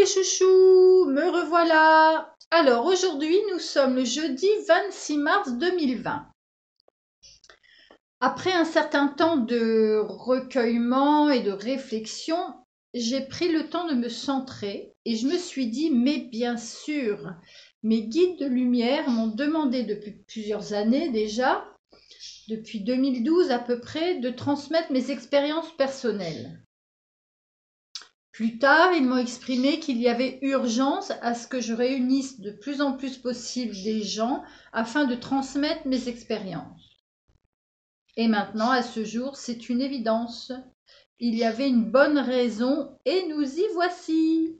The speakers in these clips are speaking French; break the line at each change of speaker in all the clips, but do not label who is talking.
chouchous, me revoilà. Alors aujourd'hui, nous sommes le jeudi 26 mars 2020. Après un certain temps de recueillement et de réflexion, j'ai pris le temps de me centrer et je me suis dit, mais bien sûr, mes guides de lumière m'ont demandé depuis plusieurs années déjà, depuis 2012 à peu près, de transmettre mes expériences personnelles. Plus tard, ils m'ont exprimé qu'il y avait urgence à ce que je réunisse de plus en plus possible des gens afin de transmettre mes expériences. Et maintenant, à ce jour, c'est une évidence. Il y avait une bonne raison et nous y voici.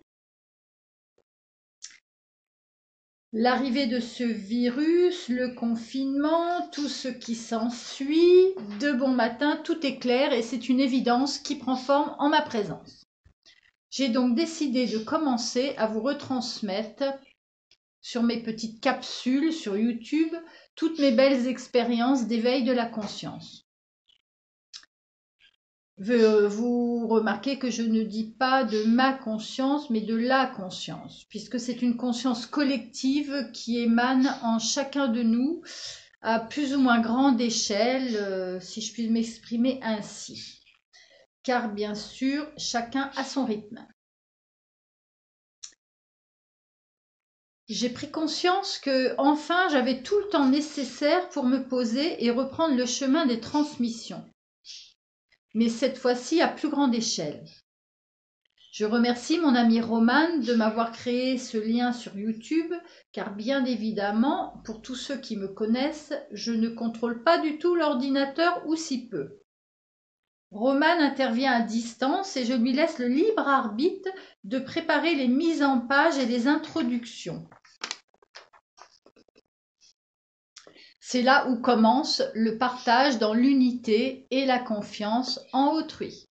L'arrivée de ce virus, le confinement, tout ce qui s'ensuit, de bon matin, tout est clair et c'est une évidence qui prend forme en ma présence. J'ai donc décidé de commencer à vous retransmettre sur mes petites capsules sur YouTube toutes mes belles expériences d'éveil de la conscience. Vous remarquez que je ne dis pas de ma conscience, mais de la conscience, puisque c'est une conscience collective qui émane en chacun de nous à plus ou moins grande échelle, si je puis m'exprimer ainsi. Car bien sûr, chacun a son rythme. J'ai pris conscience que, enfin, j'avais tout le temps nécessaire pour me poser et reprendre le chemin des transmissions. Mais cette fois-ci à plus grande échelle. Je remercie mon ami Roman de m'avoir créé ce lien sur YouTube, car bien évidemment, pour tous ceux qui me connaissent, je ne contrôle pas du tout l'ordinateur ou si peu. Roman intervient à distance et je lui laisse le libre arbitre de préparer les mises en page et les introductions. C'est là où commence le partage dans l'unité et la confiance en autrui.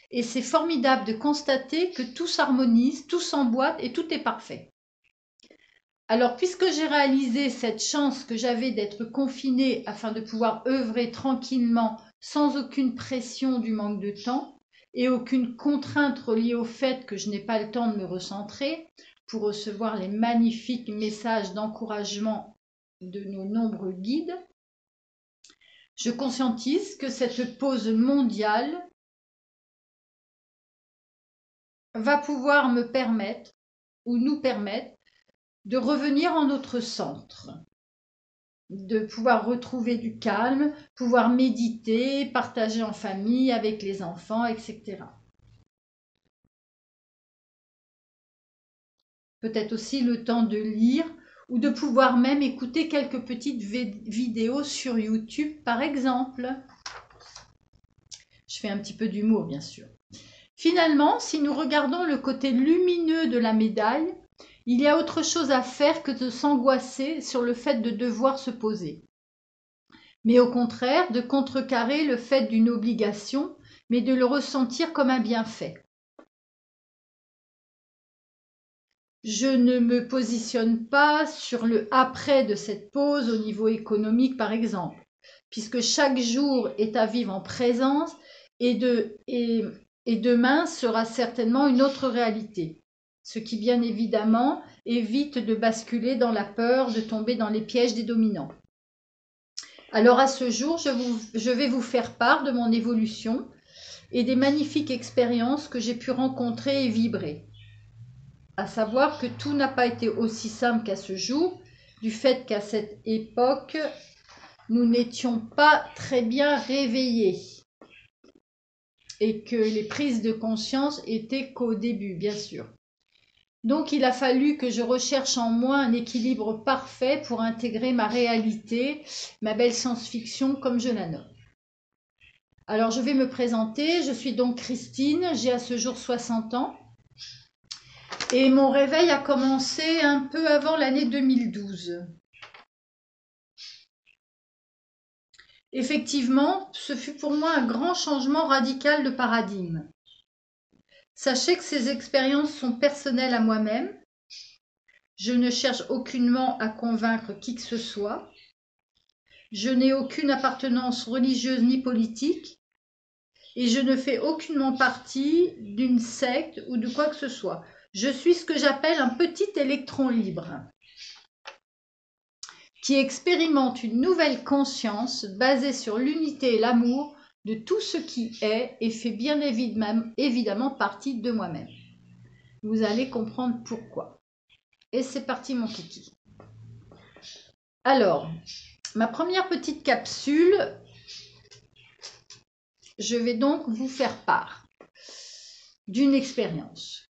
Et c'est formidable de constater que tout s'harmonise, tout s'emboîte et tout est parfait. Alors, puisque j'ai réalisé cette chance que j'avais d'être confinée afin de pouvoir œuvrer tranquillement sans aucune pression du manque de temps et aucune contrainte reliée au fait que je n'ai pas le temps de me recentrer pour recevoir les magnifiques messages d'encouragement de nos nombreux guides, je conscientise que cette pause mondiale va pouvoir me permettre ou nous permettre de revenir en notre centre, de pouvoir retrouver du calme, pouvoir méditer, partager en famille avec les enfants, etc. Peut-être aussi le temps de lire ou de pouvoir même écouter quelques petites vidéos sur YouTube, par exemple. Je fais un petit peu d'humour, bien sûr. Finalement, si nous regardons le côté lumineux de la médaille, il y a autre chose à faire que de s'angoisser sur le fait de devoir se poser. Mais au contraire, de contrecarrer le fait d'une obligation, mais de le ressentir comme un bienfait. Je ne me positionne pas sur le après de cette pause au niveau économique, par exemple, puisque chaque jour est à vivre en présence et demain sera certainement une autre réalité. Ce qui, bien évidemment, évite de basculer dans la peur, de tomber dans les pièges des dominants. Alors à ce jour, je vais vous faire part de mon évolution et des magnifiques expériences que j'ai pu rencontrer et vibrer. À savoir que tout n'a pas été aussi simple qu'à ce jour, du fait qu'à cette époque, nous n'étions pas très bien réveillés et que les prises de conscience étaient qu'au début, bien sûr. Donc il a fallu que je recherche en moi un équilibre parfait pour intégrer ma réalité, ma belle science-fiction comme je la nomme. Alors je vais me présenter, je suis donc Christine, j'ai à ce jour 60 ans et mon réveil a commencé un peu avant l'année 2012. Effectivement, ce fut pour moi un grand changement radical de paradigme. Sachez que ces expériences sont personnelles à moi-même. Je ne cherche aucunement à convaincre qui que ce soit. Je n'ai aucune appartenance religieuse ni politique et je ne fais aucunement partie d'une secte ou de quoi que ce soit. Je suis ce que j'appelle un petit électron libre qui expérimente une nouvelle conscience basée sur l'unité et l'amour de tout ce qui est et fait bien évidemment partie de moi-même. Vous allez comprendre pourquoi. Et c'est parti mon kiki. Alors, ma première petite capsule, je vais donc vous faire part d'une expérience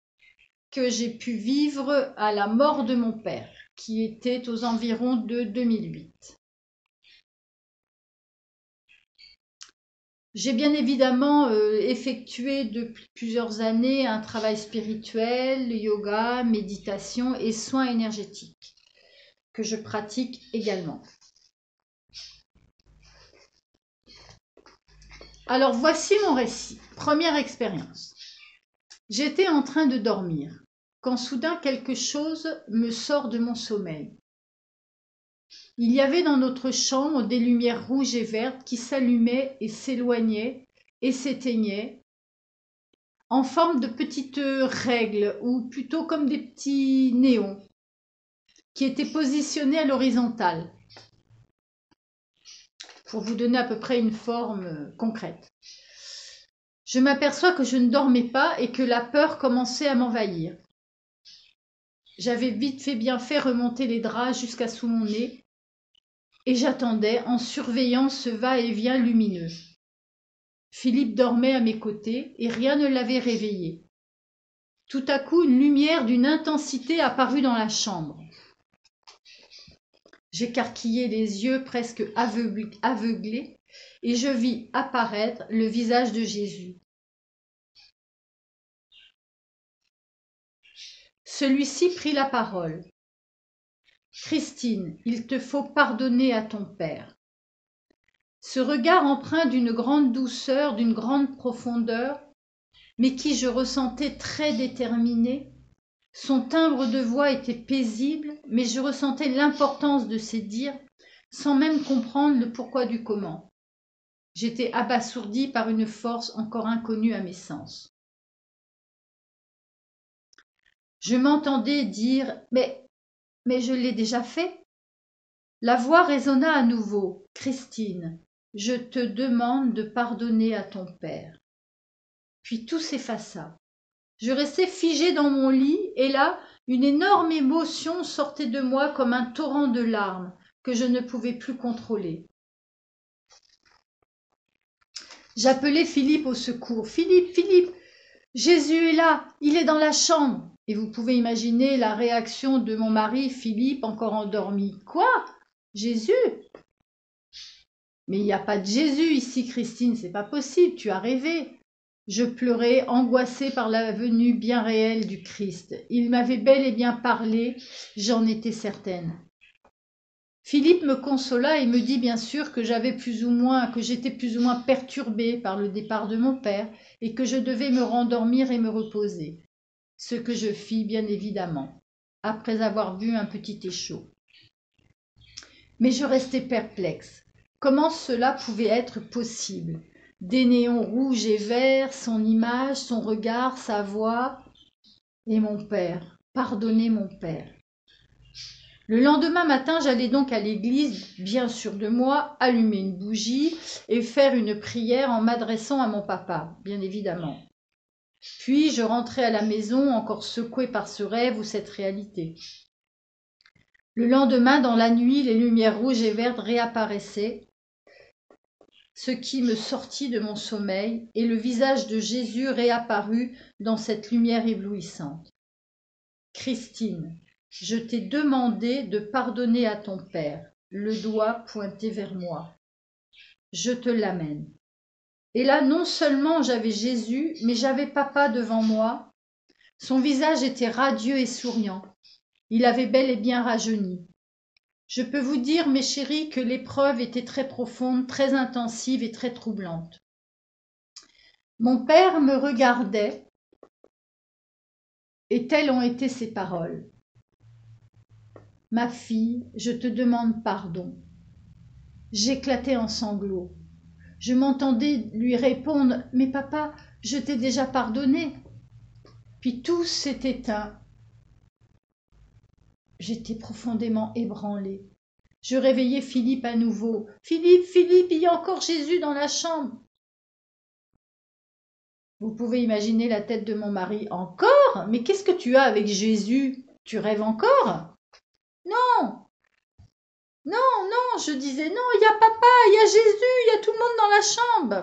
que j'ai pu vivre à la mort de mon père, qui était aux environs de 2008. J'ai bien évidemment effectué depuis plusieurs années un travail spirituel, yoga, méditation et soins énergétiques, que je pratique également. Alors voici mon récit. Première expérience. J'étais en train de dormir, quand soudain quelque chose me sort de mon sommeil. Il y avait dans notre chambre des lumières rouges et vertes qui s'allumaient et s'éloignaient et s'éteignaient en forme de petites règles ou plutôt comme des petits néons qui étaient positionnés à l'horizontale pour vous donner à peu près une forme concrète. Je m'aperçois que je ne dormais pas et que la peur commençait à m'envahir. J'avais vite fait bien fait remonter les draps jusqu'à sous mon nez et j'attendais en surveillant ce va-et-vient lumineux. Philippe dormait à mes côtés et rien ne l'avait réveillé. Tout à coup, une lumière d'une intensité apparut dans la chambre. J'écarquillai les yeux presque aveuglés et je vis apparaître le visage de Jésus. Celui-ci prit la parole. « Christine, il te faut pardonner à ton père. » Ce regard empreint d'une grande douceur, d'une grande profondeur, mais qui je ressentais très déterminé. Son timbre de voix était paisible, mais je ressentais l'importance de ses dires sans même comprendre le pourquoi du comment. J'étais abasourdie par une force encore inconnue à mes sens. Je m'entendais dire « Mais je l'ai déjà fait ?» La voix résonna à nouveau. « Christine, je te demande de pardonner à ton père. » Puis tout s'effaça. Je restais figée dans mon lit et là, une énorme émotion sortait de moi comme un torrent de larmes que je ne pouvais plus contrôler. J'appelais Philippe au secours. « Philippe, Philippe, Jésus est là, il est dans la chambre. » Et vous pouvez imaginer la réaction de mon mari, Philippe, encore endormi. « Quoi? Jésus? Mais il n'y a pas de Jésus ici, Christine, c'est pas possible, tu as rêvé. » Je pleurais, angoissée par la venue bien réelle du Christ. Il m'avait bel et bien parlé, j'en étais certaine. Philippe me consola et me dit bien sûr que j'étais plus ou moins perturbée par le départ de mon père et que je devais me rendormir et me reposer. Ce que je fis bien évidemment, après avoir bu un petit thé chaud. Mais je restais perplexe. Comment cela pouvait être possible ? Des néons rouges et verts, son image, son regard, sa voix. Et mon père, pardonnez mon père. Le lendemain matin, j'allais donc à l'église, bien sûre de moi, allumer une bougie et faire une prière en m'adressant à mon papa, bien évidemment. Puis je rentrais à la maison, encore secouée par ce rêve ou cette réalité. Le lendemain, dans la nuit, les lumières rouges et vertes réapparaissaient, ce qui me sortit de mon sommeil, et le visage de Jésus réapparut dans cette lumière éblouissante. « Christine, je t'ai demandé de pardonner à ton père, le doigt pointé vers moi. Je te l'amène. » Et là, non seulement j'avais Jésus, mais j'avais papa devant moi. Son visage était radieux et souriant. Il avait bel et bien rajeuni. Je peux vous dire, mes chéris, que l'épreuve était très profonde, très intensive et très troublante. Mon père me regardait, et telles ont été ses paroles. « Ma fille, je te demande pardon. » J'éclatais en sanglots. Je m'entendais lui répondre « Mais papa, je t'ai déjà pardonné. » Puis tout s'est éteint. J'étais profondément ébranlée. Je réveillai Philippe à nouveau. Philippe, Philippe, il y a encore Jésus dans la chambre. Vous pouvez imaginer la tête de mon mari. Encore? Mais qu'est-ce que tu as avec Jésus? Tu rêves encore? Non, non, je disais non, il y a papa, il y a Jésus, il y a tout le monde dans la chambre.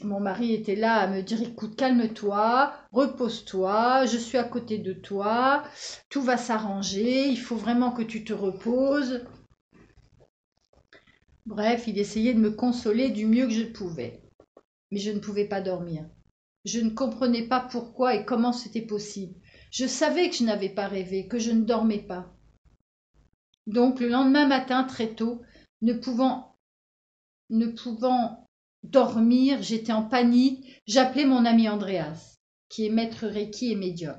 Mon mari était là à me dire, écoute, calme-toi, repose-toi, je suis à côté de toi, tout va s'arranger, il faut vraiment que tu te reposes. Bref, il essayait de me consoler du mieux que je pouvais. Mais je ne pouvais pas dormir. Je ne comprenais pas pourquoi et comment c'était possible. Je savais que je n'avais pas rêvé, que je ne dormais pas. Donc le lendemain matin, très tôt, ne pouvant dormir, j'étais en panique, j'appelais mon ami Andreas, qui est maître Reiki et médium.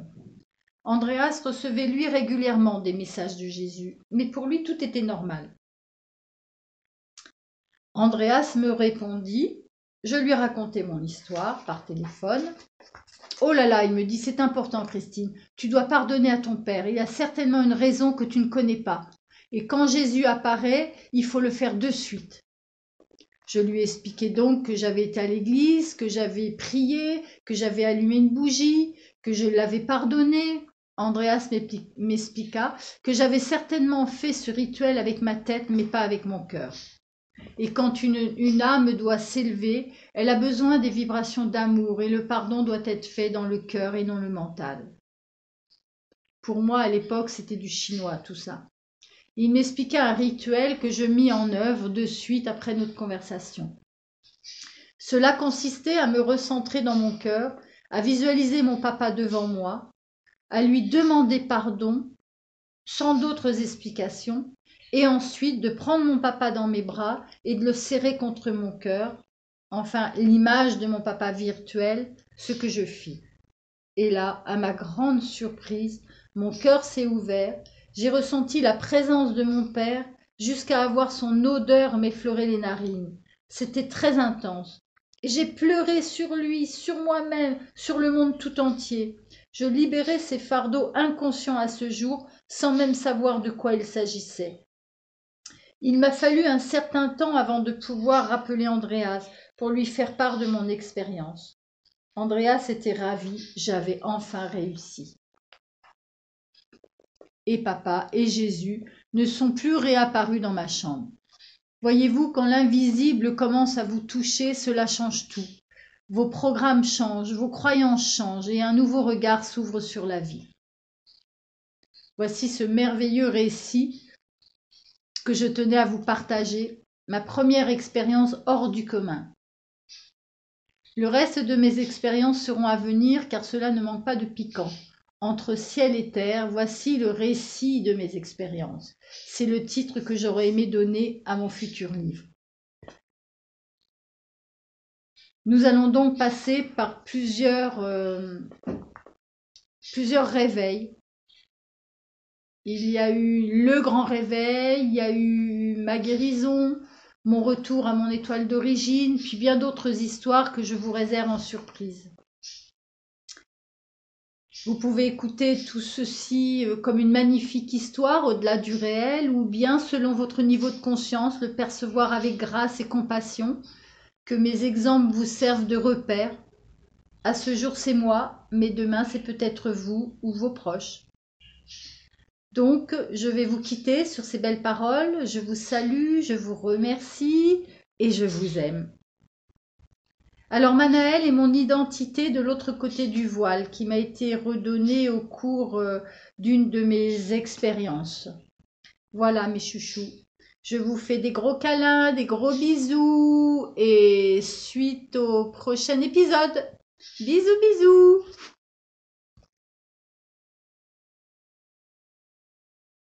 Andreas recevait lui régulièrement des messages de Jésus, mais pour lui tout était normal. Andreas me répondit, je lui racontai mon histoire par téléphone. Oh là là, il me dit, c'est important Christine, tu dois pardonner à ton père, il y a certainement une raison que tu ne connais pas. Et quand Jésus apparaît, il faut le faire de suite. Je lui expliquai donc que j'avais été à l'église, que j'avais prié, que j'avais allumé une bougie, que je l'avais pardonné. Andreas m'expliqua que j'avais certainement fait ce rituel avec ma tête, mais pas avec mon cœur. Et quand une âme doit s'élever, elle a besoin des vibrations d'amour et le pardon doit être fait dans le cœur et non le mental. Pour moi, à l'époque, c'était du chinois, tout ça. Il m'expliqua un rituel que je mis en œuvre de suite après notre conversation. Cela consistait à me recentrer dans mon cœur, à visualiser mon papa devant moi, à lui demander pardon, sans d'autres explications, et ensuite de prendre mon papa dans mes bras et de le serrer contre mon cœur, enfin l'image de mon papa virtuel, ce que je fis. Et là, à ma grande surprise, mon cœur s'est ouvert, j'ai ressenti la présence de mon père jusqu'à avoir son odeur m'effleurer les narines. C'était très intense. Et j'ai pleuré sur lui, sur moi-même, sur le monde tout entier. Je libérais ces fardeaux inconscients à ce jour, sans même savoir de quoi il s'agissait. Il m'a fallu un certain temps avant de pouvoir rappeler Andreas pour lui faire part de mon expérience. Andreas était ravi, j'avais enfin réussi. Et papa et Jésus ne sont plus réapparus dans ma chambre. Voyez-vous, quand l'invisible commence à vous toucher, cela change tout. Vos programmes changent, vos croyances changent et un nouveau regard s'ouvre sur la vie. Voici ce merveilleux récit que je tenais à vous partager, ma première expérience hors du commun. Le reste de mes expériences seront à venir car cela ne manque pas de piquant. Entre ciel et terre, voici le récit de mes expériences. C'est le titre que j'aurais aimé donner à mon futur livre. Nous allons donc passer par plusieurs réveils. Il y a eu le grand réveil, il y a eu ma guérison, mon retour à mon étoile d'origine, puis bien d'autres histoires que je vous réserve en surprise. Vous pouvez écouter tout ceci comme une magnifique histoire au-delà du réel, ou bien, selon votre niveau de conscience, le percevoir avec grâce et compassion, que mes exemples vous servent de repère. À ce jour, c'est moi, mais demain, c'est peut-être vous ou vos proches. Donc, je vais vous quitter sur ces belles paroles. Je vous salue, je vous remercie et je vous aime. Alors, Manaël est mon identité de l'autre côté du voile qui m'a été redonnée au cours d'une de mes expériences. Voilà, mes chouchous. Je vous fais des gros câlins, des gros bisous et suite au prochain épisode. Bisous, bisous!